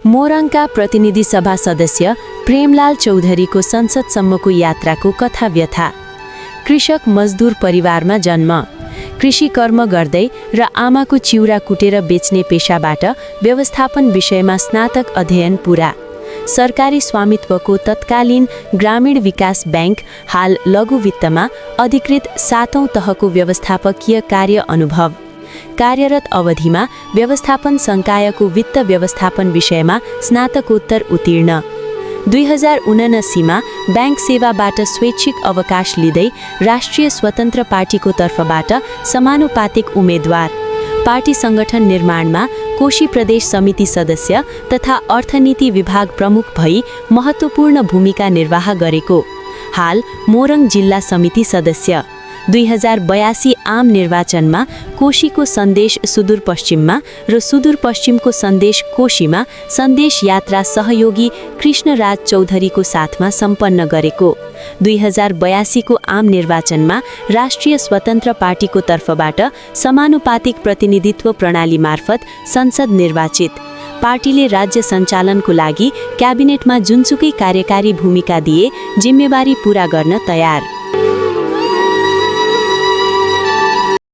मोरङका प्रतिनिधि सभा सदस्य प्रेमलाल चौधरीको संसदसम्मको यात्राको कथा व्यथा। कृषक मजदुर परिवारमा जन्म, कृषि कर्म गर्दै र आमाको चिउरा कुटेर बेच्ने पेशाबाट व्यवस्थापन विषयमा स्नातक अध्ययन पूरा। सरकारी स्वामित्वको तत्कालीन ग्रामीण विकास बैंक, हाल लघु वित्तमा अधिकृत 7औं तहको व्यवस्थापकीय कार्य अनुभव। कार्यरत अवधिमा व्यवस्थापन संकायको वित्त व्यवस्थापन विषयमा स्नातकोत्तर उत्तीर्ण। 2079 मा बैंक सेवाबाट स्वैच्छिक अवकाश लिँदै राष्ट्रिय स्वतन्त्र पार्टीको तर्फबाट समानुपातिक उम्मेदवार। पार्टी संगठन निर्माणमा कोशी प्रदेश समिति सदस्य तथा अर्थनीति विभाग प्रमुख भई महत्त्वपूर्ण भूमिका निर्वाह गरेको। हाल मोरङ जिल्ला समिति सदस्य। 2082 आम निर्वाचनमा कोशीको सन्देश सुदूरपश्चिममा र सुदूरपश्चिमको सन्देश कोशीमा सन्देश यात्रा सहयोगी कृष्णराज चौधरीको साथमा सम्पन्न गरेको। 2082 को आम निर्वाचनमा राष्ट्रिय स्वतन्त्र पार्टीको तर्फबाट समानुपातिक प्रतिनिधित्व प्रणाली मार्फत संसद निर्वाचित। पार्टीले राज्य सञ्चालनको लागि क्याबिनेटमा जुनसुकै कार्यकारी भूमिका दिए जिम्मेवारी पूरा गर्न तयार।